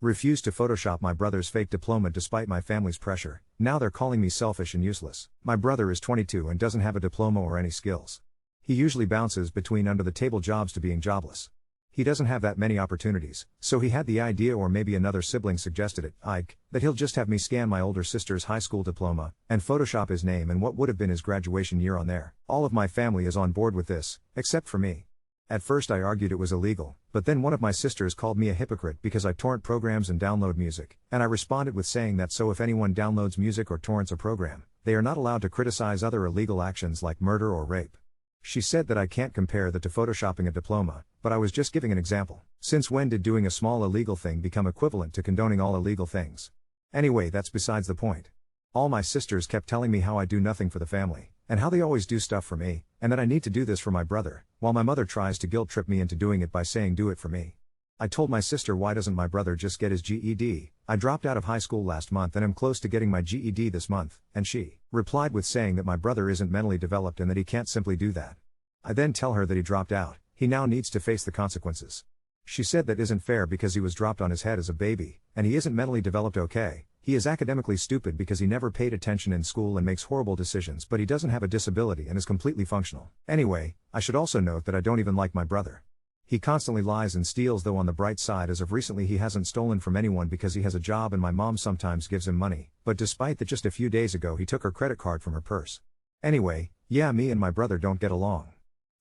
Refused to Photoshop my brother's fake diploma despite my family's pressure. Now they're calling me selfish and useless. My brother is 22 and doesn't have a diploma or any skills. He usually bounces between under-the-table jobs to being jobless. He doesn't have that many opportunities, so he had the idea, or maybe another sibling suggested it, Ike, that he'll just have me scan my older sister's high school diploma, and Photoshop his name and what would have been his graduation year on there. All of my family is on board with this, except for me. At first I argued it was illegal, but then one of my sisters called me a hypocrite because I torrent programs and download music, and I responded with saying that so if anyone downloads music or torrents a program, they are not allowed to criticize other illegal actions like murder or rape. She said that I can't compare that to photoshopping a diploma, but I was just giving an example. Since when did doing a small illegal thing become equivalent to condoning all illegal things? Anyway, that's besides the point. All my sisters kept telling me how I do nothing for the family, and how they always do stuff for me, and that I need to do this for my brother, while my mother tries to guilt trip me into doing it by saying do it for me. I told my sister, why doesn't my brother just get his GED? I dropped out of high school last month and am close to getting my GED this month, and she replied with saying that my brother isn't mentally developed and that he can't simply do that. I then tell her that he dropped out, he now needs to face the consequences. She said that isn't fair because he was dropped on his head as a baby, and he isn't mentally developed. Okay, he is academically stupid because he never paid attention in school and makes horrible decisions, but he doesn't have a disability and is completely functional. Anyway, I should also note that I don't even like my brother. He constantly lies and steals, though on the bright side as of recently he hasn't stolen from anyone because he has a job and my mom sometimes gives him money, but despite that just a few days ago he took her credit card from her purse. Anyway, yeah, me and my brother don't get along.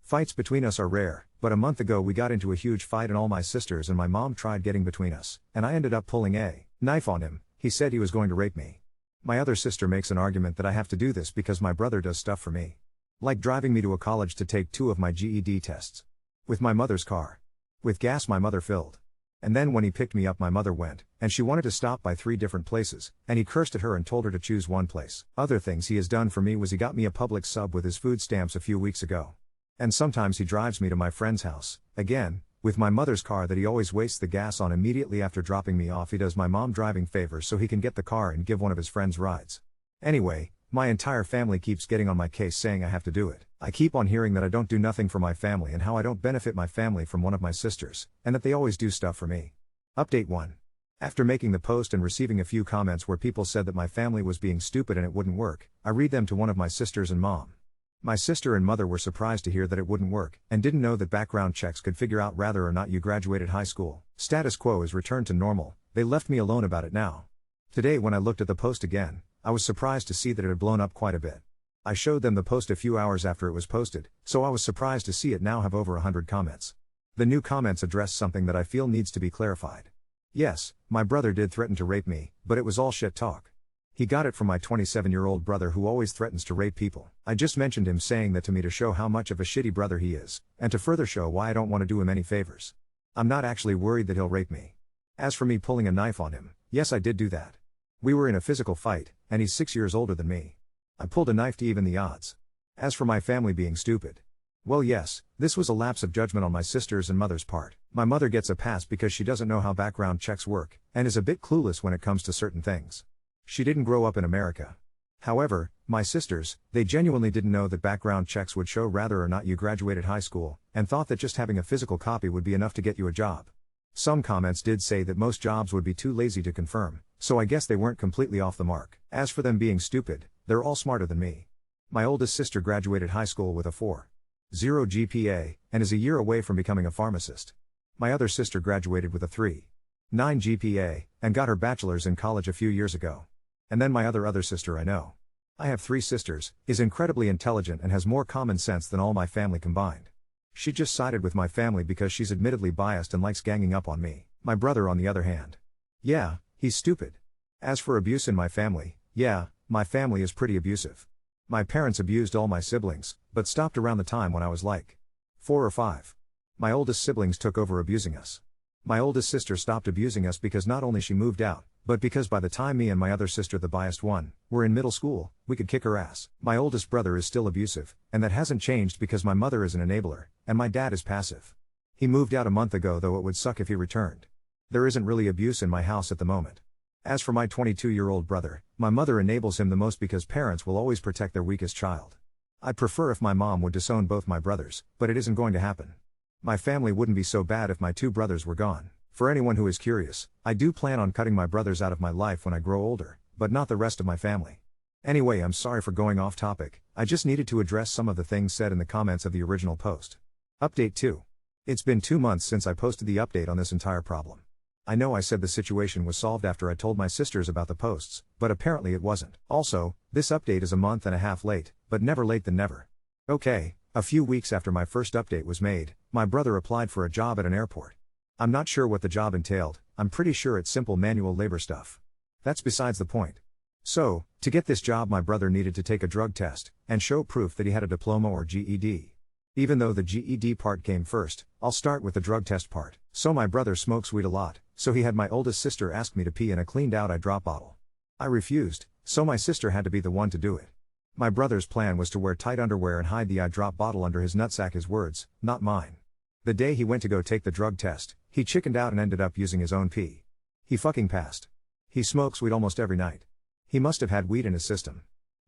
Fights between us are rare, but a month ago we got into a huge fight and all my sisters and my mom tried getting between us, and I ended up pulling a knife on him. He said he was going to rape me. My other sister makes an argument that I have to do this because my brother does stuff for me. Like driving me to a college to take 2 of my GED tests. With my mother's car. With gas my mother filled. And then when he picked me up my mother went, and she wanted to stop by 3 different places, and he cursed at her and told her to choose one place. Other things he has done for me was he got me a Publix sub with his food stamps a few weeks ago. And sometimes he drives me to my friend's house, again, with my mother's car that he always wastes the gas on immediately after dropping me off. He does my mom driving favors so he can get the car and give one of his friends rides. Anyway, my entire family keeps getting on my case saying I have to do it. I keep on hearing that I don't do nothing for my family and how I don't benefit my family from one of my sisters, and that they always do stuff for me. Update 1. After making the post and receiving a few comments where people said that my family was being stupid and it wouldn't work, I read them to one of my sisters and mom. My sister and mother were surprised to hear that it wouldn't work, and didn't know that background checks could figure out whether or not you graduated high school. Status quo is returned to normal. They left me alone about it now. Today when I looked at the post again, I was surprised to see that it had blown up quite a bit. I showed them the post a few hours after it was posted, so I was surprised to see it now have over 100 comments. The new comments address something that I feel needs to be clarified. Yes, my brother did threaten to rape me, but it was all shit talk. He got it from my 27-year-old brother who always threatens to rape people. I just mentioned him saying that to me to show how much of a shitty brother he is, and to further show why I don't want to do him any favors. I'm not actually worried that he'll rape me. As for me pulling a knife on him, yes, I did do that. We were in a physical fight, and he's 6 years older than me. I pulled a knife to even the odds. As for my family being stupid, well, yes, this was a lapse of judgment on my sister's and mother's part. My mother gets a pass because she doesn't know how background checks work, and is a bit clueless when it comes to certain things. She didn't grow up in America. However, my sisters, they genuinely didn't know that background checks would show whether or not you graduated high school, and thought that just having a physical copy would be enough to get you a job. Some comments did say that most jobs would be too lazy to confirm, so I guess they weren't completely off the mark. As for them being stupid, they're all smarter than me. My oldest sister graduated high school with a 4.0 GPA, and is a year away from becoming a pharmacist. My other sister graduated with a 3.9 GPA, and got her bachelor's in college a few years ago. And then my other sister I know. I have 3 sisters, is incredibly intelligent and has more common sense than all my family combined. She just sided with my family because she's admittedly biased and likes ganging up on me. My brother on the other hand. Yeah, he's stupid. As for abuse in my family, yeah, my family is pretty abusive. My parents abused all my siblings, but stopped around the time when I was like 4 or 5. My oldest siblings took over abusing us. My oldest sister stopped abusing us because not only she moved out, but because by the time me and my other sister, the biased one, were in middle school, we could kick her ass. My oldest brother is still abusive, and that hasn't changed because my mother is an enabler, and my dad is passive. He moved out a month ago, though it would suck if he returned. There isn't really abuse in my house at the moment. As for my 22-year-old brother, my mother enables him the most because parents will always protect their weakest child. I'd prefer if my mom would disown both my brothers, but it isn't going to happen. My family wouldn't be so bad if my 2 brothers were gone. For anyone who is curious, I do plan on cutting my brothers out of my life when I grow older, but not the rest of my family. Anyway, I'm sorry for going off topic, I just needed to address some of the things said in the comments of the original post. Update 2. It's been 2 months since I posted the update on this entire problem. I know I said the situation was solved after I told my sisters about the posts, but apparently it wasn't. Also, this update is a month and a half late, but never late than never. Okay, a few weeks after my first update was made, my brother applied for a job at an airport. I'm not sure what the job entailed, I'm pretty sure it's simple manual labor stuff. That's besides the point. So, to get this job my brother needed to take a drug test, and show proof that he had a diploma or GED. Even though the GED part came first, I'll start with the drug test part. So my brother smokes weed a lot, so he had my oldest sister ask me to pee in a cleaned out eye drop bottle. I refused, so my sister had to be the one to do it. My brother's plan was to wear tight underwear and hide the eye drop bottle under his nutsack, his words, not mine. The day he went to go take the drug test, he chickened out and ended up using his own pee. He fucking passed. He smokes weed almost every night. He must have had weed in his system.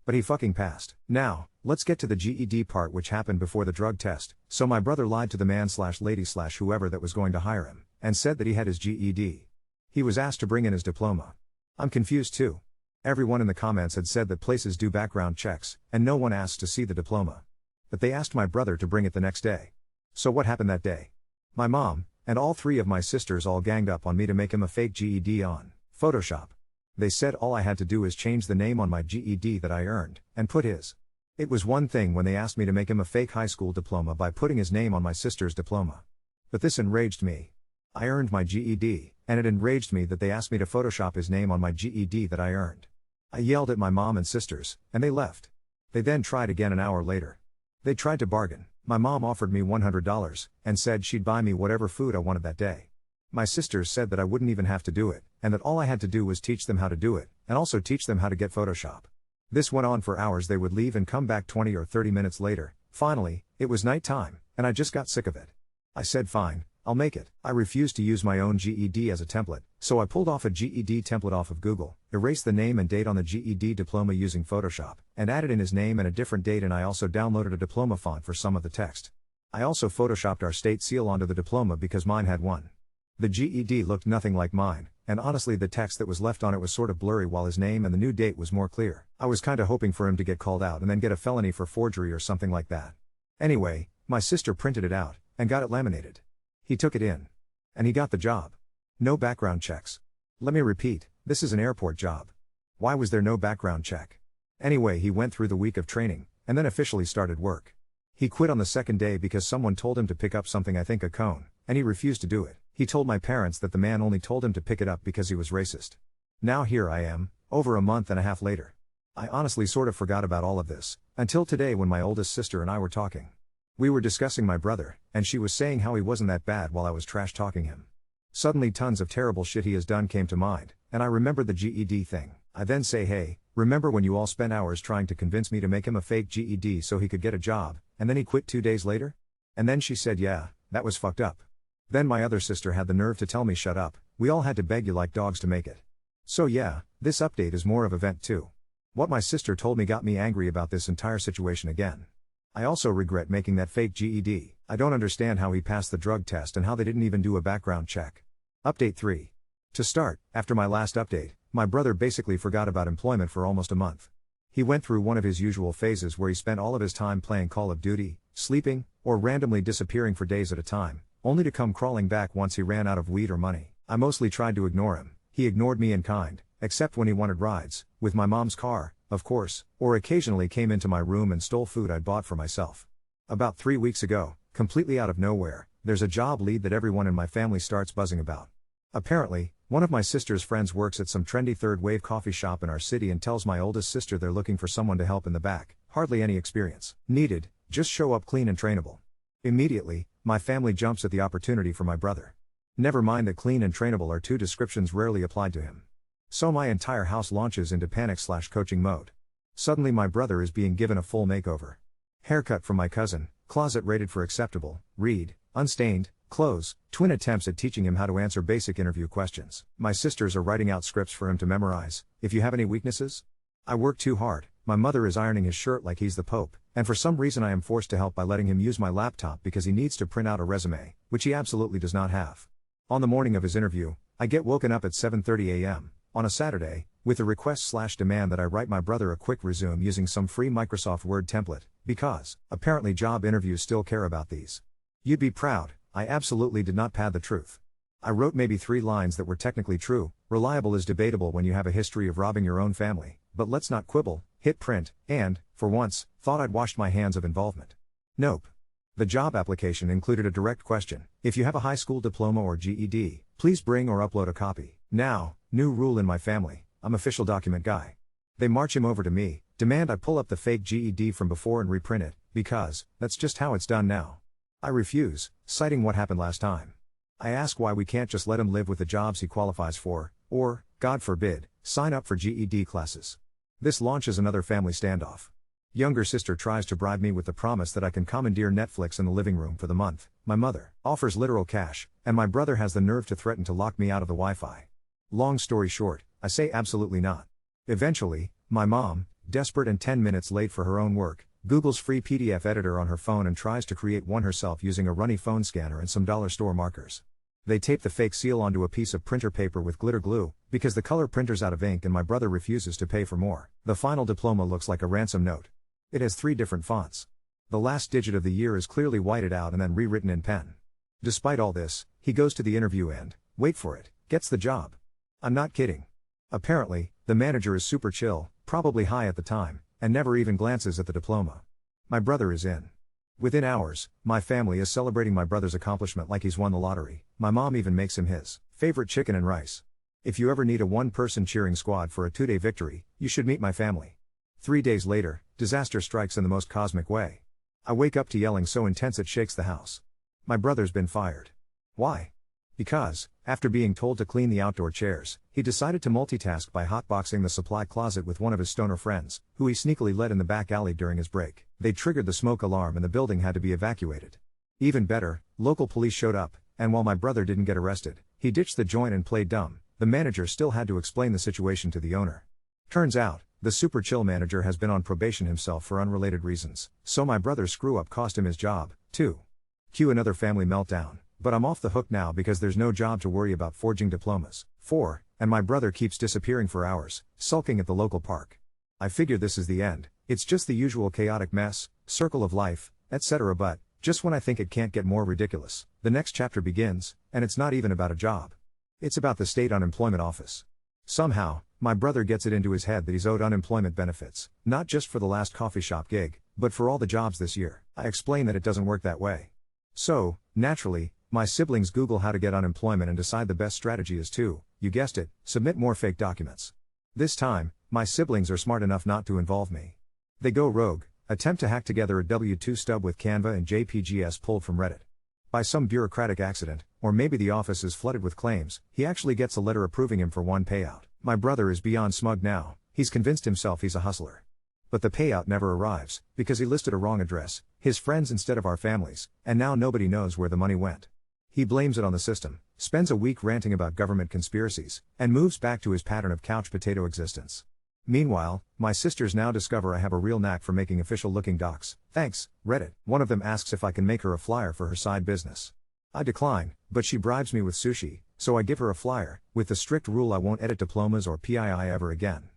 But he fucking passed. Now, let's get to the GED part, which happened before the drug test. So my brother lied to the man/lady/whoever that was going to hire him, and said that he had his GED. He was asked to bring in his diploma. I'm confused too. Everyone in the comments had said that places do background checks, and no one asked to see the diploma. But they asked my brother to bring it the next day. So what happened that day? My mom, and all 3 of my sisters all ganged up on me to make him a fake GED on Photoshop. They said all I had to do is change the name on my GED that I earned, and put his. It was one thing when they asked me to make him a fake high school diploma by putting his name on my sister's diploma. But this enraged me. I earned my GED, and it enraged me that they asked me to Photoshop his name on my GED that I earned. I yelled at my mom and sisters, and they left. They then tried again an hour later. They tried to bargain. My mom offered me $100, and said she'd buy me whatever food I wanted that day. My sisters said that I wouldn't even have to do it, and that all I had to do was teach them how to do it, and also teach them how to get Photoshop. This went on for hours. They would leave and come back 20 or 30 minutes later. Finally, it was night time, and I just got sick of it. I said fine, I'll make it. I refused to use my own GED as a template, so I pulled off a GED template off of Google, erased the name and date on the GED diploma using Photoshop, and added in his name and a different date, and I also downloaded a diploma font for some of the text. I also Photoshopped our state seal onto the diploma because mine had one. The GED looked nothing like mine, and honestly the text that was left on it was sort of blurry while his name and the new date was more clear. I was kinda hoping for him to get called out and then get a felony for forgery or something like that. Anyway, my sister printed it out, and got it laminated. He took it in. And he got the job. No background checks. Let me repeat, this is an airport job. Why was there no background check? Anyway, he went through the week of training, and then officially started work. He quit on the second day because someone told him to pick up something, I think a cone, and he refused to do it. He told my parents that the man only told him to pick it up because he was racist. Now here I am, over a month and a half later. I honestly sort of forgot about all of this, until today when my oldest sister and I were talking. We were discussing my brother, and she was saying how he wasn't that bad while I was trash talking him. Suddenly tons of terrible shit he has done came to mind, and I remembered the GED thing. I then say, hey, remember when you all spent hours trying to convince me to make him a fake GED so he could get a job, and then he quit 2 days later? And then she said, yeah, that was fucked up. Then my other sister had the nerve to tell me shut up, we all had to beg you like dogs to make it. So yeah, this update is more of a vent too. What my sister told me got me angry about this entire situation again. I also regret making that fake GED. I don't understand how he passed the drug test and how they didn't even do a background check. Update 3. To start, after my last update, my brother basically forgot about employment for almost a month. He went through one of his usual phases where he spent all of his time playing Call of Duty, sleeping, or randomly disappearing for days at a time, only to come crawling back once he ran out of weed or money. I mostly tried to ignore him. He ignored me in kind, except when he wanted rides, with my mom's car, of course, or occasionally came into my room and stole food I'd bought for myself. About 3 weeks ago, completely out of nowhere, there's a job lead that everyone in my family starts buzzing about. Apparently, one of my sister's friends works at some trendy third-wave coffee shop in our city and tells my oldest sister they're looking for someone to help in the back. Hardly any experience needed, just show up clean and trainable. Immediately, my family jumps at the opportunity for my brother. Never mind that clean and trainable are 2 descriptions rarely applied to him. So my entire house launches into panic/coaching mode. Suddenly my brother is being given a full makeover. Haircut from my cousin, closet rated for acceptable, read, unstained, clothes, twin attempts at teaching him how to answer basic interview questions. My sisters are writing out scripts for him to memorize. If you have any weaknesses? I work too hard. My mother is ironing his shirt like he's the Pope, and for some reason I am forced to help by letting him use my laptop because he needs to print out a resume, which he absolutely does not have. On the morning of his interview, I get woken up at 7:30 a.m., on a Saturday, with a request/demand that I write my brother a quick resume using some free Microsoft Word template, because, apparently job interviews still care about these. You'd be proud, I absolutely did not pad the truth. I wrote maybe 3 lines that were technically true. Reliable is debatable when you have a history of robbing your own family, but let's not quibble, hit print, and, for once, thought I'd washed my hands of involvement. Nope. The job application included a direct question: if you have a high school diploma or GED, please bring or upload a copy. Now, new rule in my family, I'm official document guy. They march him over to me, demand I pull up the fake GED from before and reprint it, because, that's just how it's done now. I refuse, citing what happened last time. I ask why we can't just let him live with the jobs he qualifies for, or, God forbid, sign up for GED classes. This launches another family standoff. Younger sister tries to bribe me with the promise that I can commandeer Netflix in the living room for the month. My mother offers literal cash, and my brother has the nerve to threaten to lock me out of the Wi-Fi. Long story short, I say absolutely not. Eventually, my mom, desperate and 10 minutes late for her own work, Google's free PDF editor on her phone and tries to create one herself using a runny phone scanner and some dollar store markers. They tape the fake seal onto a piece of printer paper with glitter glue, because the color printer's out of ink and my brother refuses to pay for more. The final diploma looks like a ransom note. It has 3 different fonts. The last digit of the year is clearly whited out and then rewritten in pen. Despite all this, he goes to the interview and, wait for it, gets the job. I'm not kidding. Apparently, the manager is super chill, probably high at the time, and never even glances at the diploma. My brother is in. Within hours, my family is celebrating my brother's accomplishment like he's won the lottery. My mom even makes him his favorite chicken and rice. If you ever need a one-person cheering squad for a 2-day victory, you should meet my family. 3 days later, disaster strikes in the most cosmic way. I wake up to yelling so intense it shakes the house. My brother's been fired. Why? Because, after being told to clean the outdoor chairs, he decided to multitask by hotboxing the supply closet with one of his stoner friends, who he sneakily led in the back alley during his break. They triggered the smoke alarm and the building had to be evacuated. Even better, local police showed up, and while my brother didn't get arrested, he ditched the joint and played dumb. The manager still had to explain the situation to the owner. Turns out, the super chill manager has been on probation himself for unrelated reasons, so my brother's screw-up cost him his job, too. Cue another family meltdown. But I'm off the hook now because there's no job to worry about forging diplomas for, and my brother keeps disappearing for hours, sulking at the local park. I figure this is the end, it's just the usual chaotic mess, circle of life, etc. But, just when I think it can't get more ridiculous, the next chapter begins, and it's not even about a job. It's about the state unemployment office. Somehow, my brother gets it into his head that he's owed unemployment benefits, not just for the last coffee shop gig, but for all the jobs this year. I explain that it doesn't work that way. So, naturally, my siblings Google how to get unemployment and decide the best strategy is to, you guessed it, submit more fake documents. This time, my siblings are smart enough not to involve me. They go rogue, attempt to hack together a W-2 stub with Canva and JPGs pulled from Reddit. By some bureaucratic accident, or maybe the office is flooded with claims, he actually gets a letter approving him for one payout. My brother is beyond smug now, he's convinced himself he's a hustler. But the payout never arrives, because he listed a wrong address, his friends instead of our families, and now nobody knows where the money went. He blames it on the system, spends a week ranting about government conspiracies, and moves back to his pattern of couch potato existence. Meanwhile, my sisters now discover I have a real knack for making official-looking docs. Thanks, Reddit. One of them asks if I can make her a flyer for her side business. I decline, but she bribes me with sushi, so I give her a flyer, with the strict rule I won't edit diplomas or PII ever again.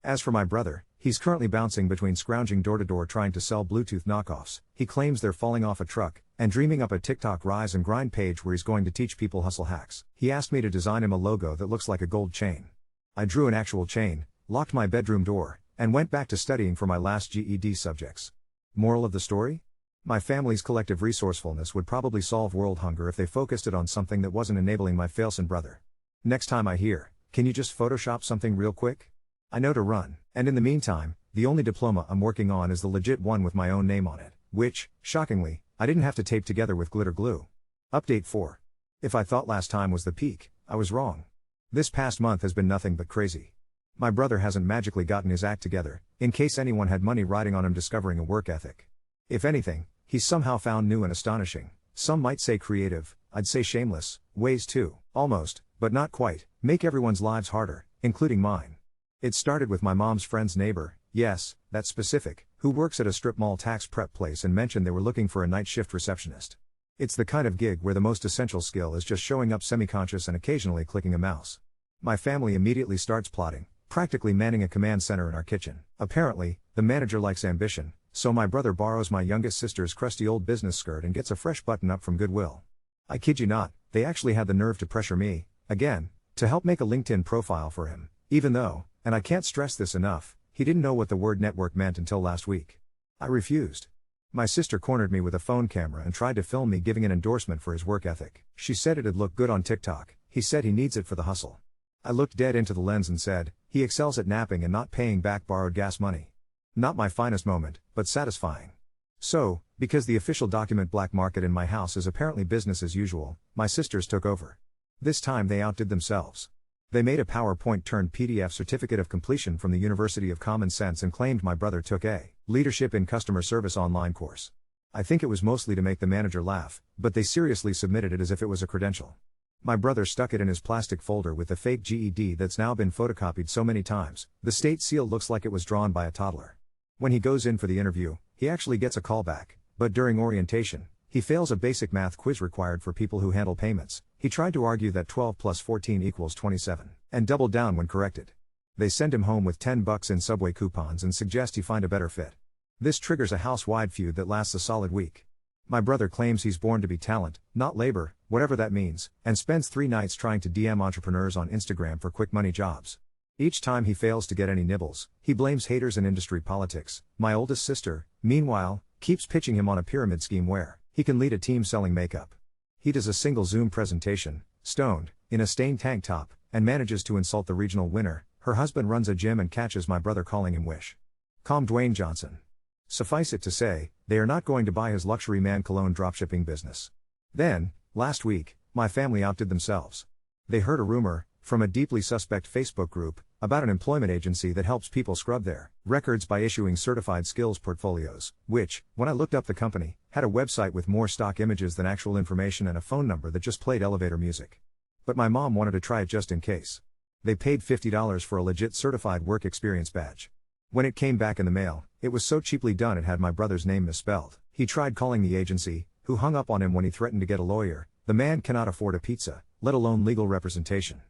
As for my brother, he's currently bouncing between scrounging door-to-door trying to sell Bluetooth knockoffs, he claims they're falling off a truck, and dreaming up a TikTok rise and grind page where he's going to teach people hustle hacks. He asked me to design him a logo that looks like a gold chain. I drew an actual chain, locked my bedroom door, and went back to studying for my last GED subjects. Moral of the story? My family's collective resourcefulness would probably solve world hunger if they focused it on something that wasn't enabling my failson brother. Next time I hear, can you just Photoshop something real quick? I know to run, and in the meantime, the only diploma I'm working on is the legit one with my own name on it, which, shockingly, I didn't have to tape together with glitter glue. Update 4. If I thought last time was the peak, I was wrong. This past month has been nothing but crazy. My brother hasn't magically gotten his act together, in case anyone had money riding on him discovering a work ethic. If anything, he's somehow found new and astonishing, some might say creative, I'd say shameless, ways to, almost, but not quite, make everyone's lives harder, including mine. It started with my mom's friend's neighbor, yes, that's specific, who works at a strip mall tax prep place and mentioned they were looking for a night shift receptionist. It's the kind of gig where the most essential skill is just showing up semi-conscious and occasionally clicking a mouse. My family immediately starts plotting, practically manning a command center in our kitchen. Apparently, the manager likes ambition, so my brother borrows my youngest sister's crusty old business skirt and gets a fresh button-up from Goodwill. I kid you not, they actually had the nerve to pressure me, again, to help make a LinkedIn profile for him, even though, and I can't stress this enough, he didn't know what the word network meant until last week. I refused. My sister cornered me with a phone camera and tried to film me giving an endorsement for his work ethic. She said it'd look good on TikTok. He said he needs it for the hustle. I looked dead into the lens and said, he excels at napping and not paying back borrowed gas money. Not my finest moment, but satisfying. So, because the official document black market in my house is apparently business as usual, my sisters took over. This time they outdid themselves. They made a PowerPoint-turned-PDF certificate of completion from the University of Common Sense and claimed my brother took a Leadership in Customer Service online course. I think it was mostly to make the manager laugh, but they seriously submitted it as if it was a credential. My brother stuck it in his plastic folder with the fake GED that's now been photocopied so many times, the state seal looks like it was drawn by a toddler. When he goes in for the interview, he actually gets a call back, but during orientation, he fails a basic math quiz required for people who handle payments. He tried to argue that 12 plus 14 equals 27, and doubled down when corrected. They send him home with $10 in Subway coupons and suggest he find a better fit. This triggers a house-wide feud that lasts a solid week. My brother claims he's born to be talent, not labor, whatever that means, and spends 3 nights trying to DM entrepreneurs on Instagram for quick money jobs. Each time he fails to get any nibbles, he blames haters and industry politics. My oldest sister, meanwhile, keeps pitching him on a pyramid scheme where he can lead a team selling makeup. He does a single Zoom presentation, stoned, in a stained tank top, and manages to insult the regional winner. Her husband runs a gym and catches my brother calling him Wish. Calm Dwayne Johnson. Suffice it to say, they are not going to buy his luxury man cologne dropshipping business. Then, last week, my family outdid themselves. They heard a rumor, from a deeply suspect Facebook group, about an employment agency that helps people scrub their records by issuing certified skills portfolios, which, when I looked up the company, had a website with more stock images than actual information and a phone number that just played elevator music. But my mom wanted to try it just in case. They paid $50 for a legit certified work experience badge. When it came back in the mail, it was so cheaply done it had my brother's name misspelled. He tried calling the agency, who hung up on him when he threatened to get a lawyer. The man cannot afford a pizza, let alone legal representation.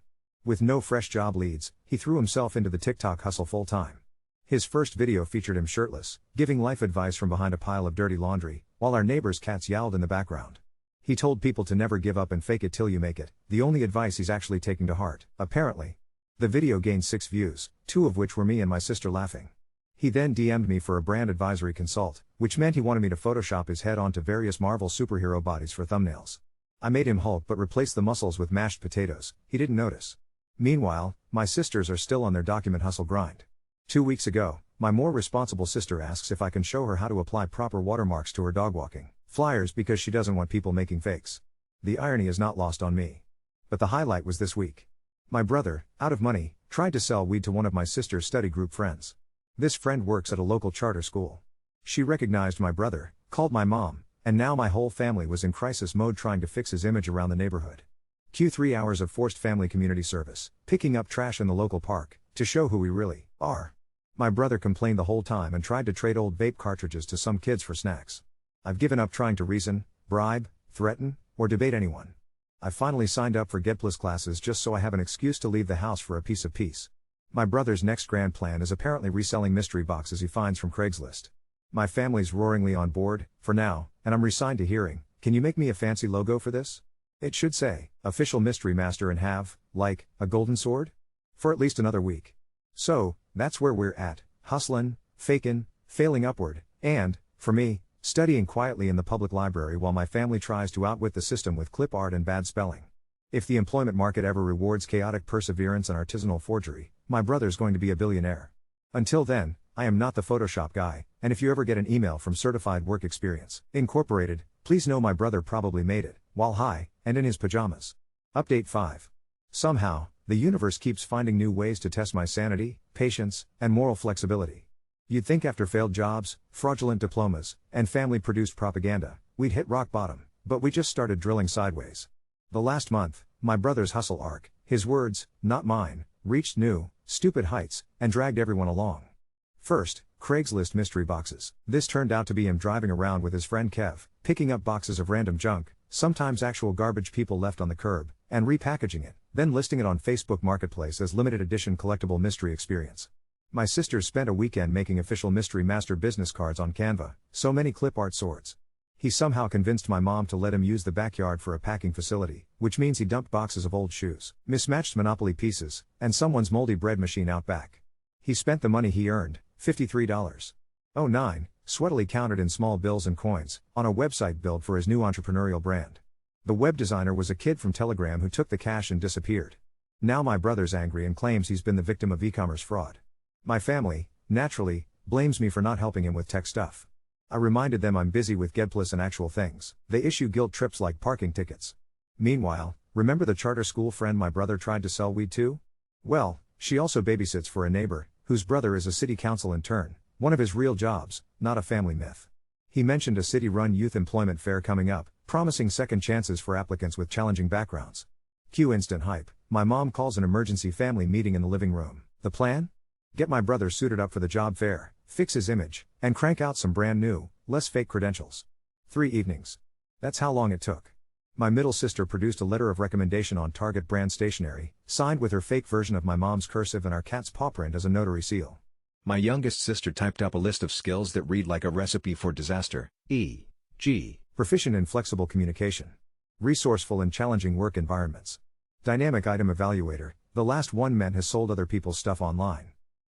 With no fresh job leads, he threw himself into the TikTok hustle full time. His first video featured him shirtless, giving life advice from behind a pile of dirty laundry, while our neighbor's cats yowled in the background. He told people to never give up and fake it till you make it, the only advice he's actually taking to heart, apparently. The video gained 6 views, 2 of which were me and my sister laughing. He then DM'd me for a brand advisory consult, which meant he wanted me to Photoshop his head onto various Marvel superhero bodies for thumbnails. I made him Hulk but replaced the muscles with mashed potatoes. He didn't notice. Meanwhile, my sisters are still on their document hustle grind. 2 weeks ago, my more responsible sister asks if I can show her how to apply proper watermarks to her dog walking flyers because she doesn't want people making fakes. The irony is not lost on me. But the highlight was this week. My brother, out of money, tried to sell weed to one of my sister's study group friends. This friend works at a local charter school. She recognized my brother, called my mom, and now my whole family was in crisis mode trying to fix his image around the neighborhood. Cue 3 hours of forced family community service, picking up trash in the local park, to show who we really are. My brother complained the whole time and tried to trade old vape cartridges to some kids for snacks. I've given up trying to reason, bribe, threaten, or debate anyone. I finally signed up for Get Plus classes just so I have an excuse to leave the house for a piece of peace. My brother's next grand plan is apparently reselling mystery boxes he finds from Craigslist. My family's roaringly on board, for now, and I'm resigned to hearing, "Can you make me a fancy logo for this?" It should say, "Official Mystery Master," and have, like, a golden sword? For at least another week. So, that's where we're at, hustlin', fakin', failing upward, and, for me, studying quietly in the public library while my family tries to outwit the system with clip art and bad spelling. If the employment market ever rewards chaotic perseverance and artisanal forgery, my brother's going to be a billionaire. Until then, I am not the Photoshop guy, and if you ever get an email from Certified Work Experience Incorporated, please know my brother probably made it, while high, and in his pajamas. Update 5. Somehow, the universe keeps finding new ways to test my sanity, patience, and moral flexibility. You'd think after failed jobs, fraudulent diplomas, and family-produced propaganda, we'd hit rock bottom, but we just started drilling sideways. The last month, my brother's hustle arc, his words, not mine, reached new, stupid heights, and dragged everyone along. First, Craigslist mystery boxes. This turned out to be him driving around with his friend Kev, picking up boxes of random junk, sometimes actual garbage people left on the curb, and repackaging it, then listing it on Facebook Marketplace as limited edition collectible mystery experience. My sisters spent a weekend making official Mystery Master business cards on Canva, so many clip art swords. He somehow convinced my mom to let him use the backyard for a packing facility, which means he dumped boxes of old shoes, mismatched Monopoly pieces, and someone's moldy bread machine out back. He spent the money he earned, $53.09, sweatily counted in small bills and coins, on a website built for his new entrepreneurial brand. The web designer was a kid from Telegram who took the cash and disappeared. Now my brother's angry and claims he's been the victim of e-commerce fraud. My family, naturally, blames me for not helping him with tech stuff. I reminded them I'm busy with Gedplus and actual things. They issue guilt trips like parking tickets. Meanwhile, remember the charter school friend my brother tried to sell weed to? Well, she also babysits for a neighbor, whose brother is a city council intern, one of his real jobs, not a family myth. He mentioned a city-run youth employment fair coming up, promising second chances for applicants with challenging backgrounds. Cue instant hype. My mom calls an emergency family meeting in the living room. The plan? Get my brother suited up for the job fair, fix his image, and crank out some brand new, less fake credentials. 3 evenings. That's how long it took. My middle sister produced a letter of recommendation on Target brand stationery, signed with her fake version of my mom's cursive and our cat's paw print as a notary seal. My youngest sister typed up a list of skills that read like a recipe for disaster, e.g. proficient in flexible communication, resourceful in challenging work environments, dynamic item evaluator. The last one meant has sold other people's stuff online.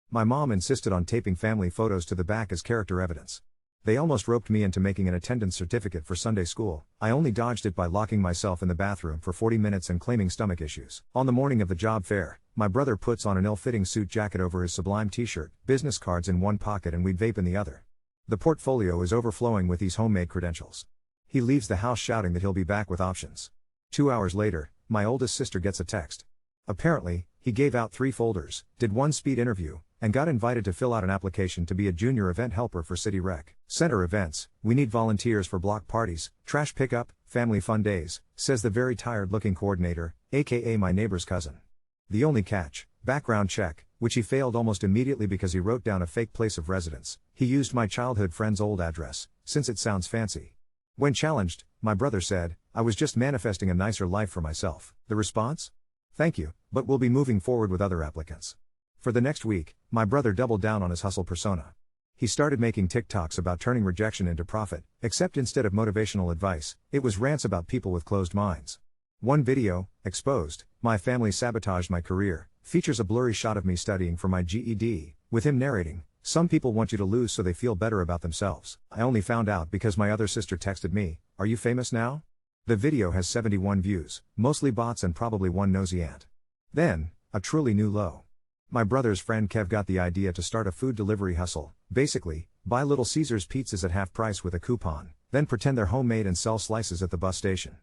My mom insisted on taping family photos to the back as character evidence. They almost roped me into making an attendance certificate for Sunday school. I only dodged it by locking myself in the bathroom for 40 minutes and claiming stomach issues. On the morning of the job fair, my brother puts on an ill-fitting suit jacket over his Sublime t-shirt, business cards in one pocket and weed vape in the other. The portfolio is overflowing with these homemade credentials. He leaves the house shouting that he'll be back with options. 2 hours later, my oldest sister gets a text. Apparently, he gave out 3 folders, did 1 speed interview, and got invited to fill out an application to be a junior event helper for City Rec Center events. We need volunteers for block parties, trash pickup, family fun days, says the very tired-looking coordinator, aka my neighbor's cousin. The only catch, background check, which he failed almost immediately because he wrote down a fake place of residence. He used my childhood friend's old address, since it sounds fancy. When challenged, my brother said, "I was just manifesting a nicer life for myself." The response? "Thank you, but we'll be moving forward with other applicants." For the next week, my brother doubled down on his hustle persona. He started making TikToks about turning rejection into profit, except instead of motivational advice, it was rants about people with closed minds. One video, exposed, "My family sabotaged my career," features a blurry shot of me studying for my GED, with him narrating, "Some people want you to lose so they feel better about themselves. I only found out because my other sister texted me, 'Are you famous now?'" The video has 71 views, mostly bots and probably one nosy ant. Then, a truly new low. My brother's friend Kev got the idea to start a food delivery hustle. Basically, buy Little Caesars pizzas at half price with a coupon, then pretend they're homemade and sell slices at the bus station.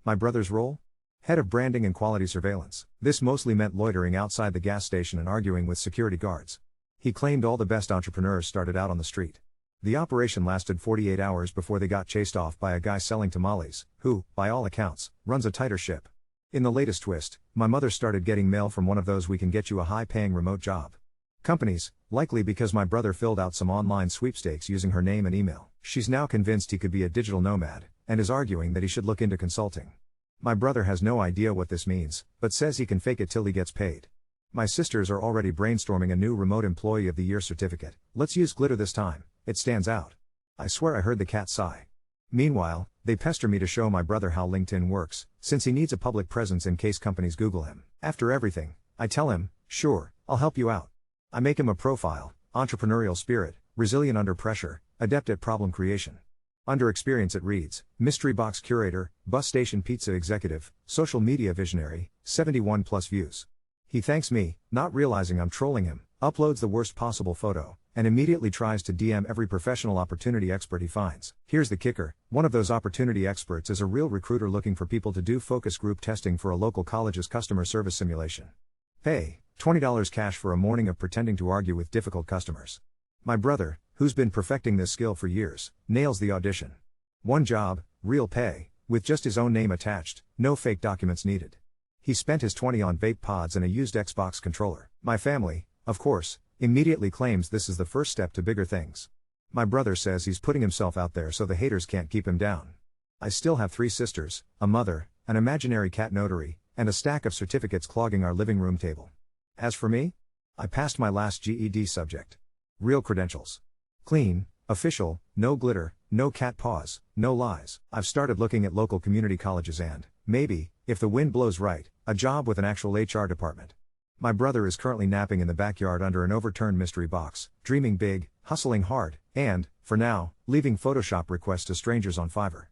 My brother's role? Head of branding and quality surveillance. This mostly meant loitering outside the gas station and arguing with security guards. He claimed all the best entrepreneurs started out on the street. The operation lasted 48 hours before they got chased off by a guy selling tamales, who, by all accounts, runs a tighter ship. In the latest twist, my mother started getting mail from one of those "we can get you a high-paying remote job" companies, likely because my brother filled out some online sweepstakes using her name and email. She's now convinced he could be a digital nomad, and is arguing that he should look into consulting. My brother has no idea what this means, but says he can fake it till he gets paid. My sisters are already brainstorming a new Remote Employee of the Year certificate. Let's use glitter this time, it stands out. I swear I heard the cat sigh. Meanwhile, they pester me to show my brother how LinkedIn works, since he needs a public presence in case companies Google him. After everything, I tell him, "Sure, I'll help you out." I make him a profile: entrepreneurial spirit, resilient under pressure, adept at problem creation. Under experience it reads, mystery box curator, bus station pizza executive, social media visionary, 71 plus views. He thanks me, not realizing I'm trolling him, uploads the worst possible photo, and immediately tries to DM every professional opportunity expert he finds. Here's the kicker: one of those opportunity experts is a real recruiter looking for people to do focus group testing for a local college's customer service simulation. Pay, $20 cash for a morning of pretending to argue with difficult customers. My brother, who's been perfecting this skill for years, nails the audition. One job, real pay, with just his own name attached, no fake documents needed. He spent his 20 on vape pods and a used Xbox controller. My family, of course, immediately claims this is the first step to bigger things. My brother says he's putting himself out there so the haters can't keep him down. I still have 3 sisters, a mother, an imaginary cat notary, and a stack of certificates clogging our living room table. As for me? I passed my last GED subject. Real credentials. Clean, official, no glitter, no cat paws, no lies. I've started looking at local community colleges and, maybe, if the wind blows right, a job with an actual HR department. My brother is currently napping in the backyard under an overturned mystery box, dreaming big, hustling hard, and, for now, leaving Photoshop requests to strangers on Fiverr.